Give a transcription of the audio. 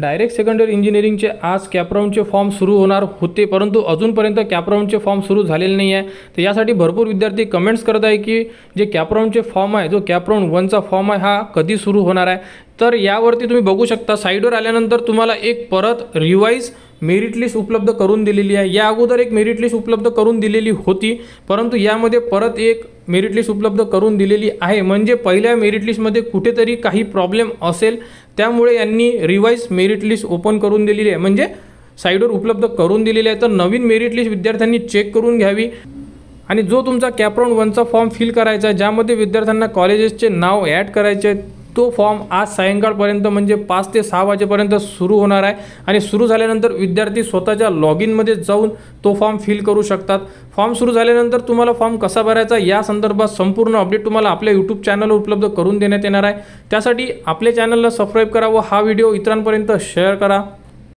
Direct secondary इंजिनिअरिंगचे आज कॅपराऊंडचे form सुरू होणार होते, परंतु अजूनपर्यंत कॅपराऊंडचे फॉर्म सुरू झालेले नाही आहे। तर यासाठी भरपूर विद्यार्थी कमेंट्स करत आहे की जे कॅपराऊंडचे फॉर्म आहे, जो कॅपराऊंड 1चा फॉर्म आहे हा कधी सुरू होणार आहे। तर यावरती तुम्ही बघू शकता, साईडवर आल्यानंतर तुम्हाला एक परत रिवाइज मेरिट लिस्ट उपलब्ध करून दिलेली आहे। या अगोदर एक मेरिट लिस्ट उपलब्ध करून दिलेली होती, परंतु यामध्ये परत एक मेरिट लिस्ट उपलब्ध करून दिलेली आहे। म्हणजे पहिल्या मेरिट लिस्टमध्ये कुठेतरी काही प्रॉब्लेम असेल, त्यामुळे यांनी रिवाइज मेरिट लिस्ट ओपन करून दिलेली आहे, म्हणजे साईडवर उपलब्ध करून दिलेली आहे। तर नवीन मेरिट लिस्ट विद्यार्थ्यांनी चेक करून घ्यावी आणि जो तुमचा कॅपराऊंड 1चा फॉर्म फिल करायचा आहे, ज्यामध्ये विद्यार्थ्यांना कॉलेजेसचे नाव ॲड करायचे आहे, तो फॉर्म आज सायंकाळपर्यंत म्हणजे 5 ते 6 वाजेपर्यंत सुरू होणार आहे। आणि सुरू झाल्यानंतर विद्यार्थी स्वतःच्या लॉग इनमध्ये जाऊन तो फॉर्म फिल करू शकतात। फॉर्म सुरू झाल्यानंतर तुम्हाला फॉर्म कसा भरायचा या संदर्भात संपूर्ण अपडेट तुम्हाला आपल्या यूट्यूब चॅनलवर उपलब्ध करून देण्यात येणार आहे। त्यासाठी आपल्या चॅनलला सबस्क्राईब करा व हा व्हिडिओ इतरांपर्यंत शेअर करा।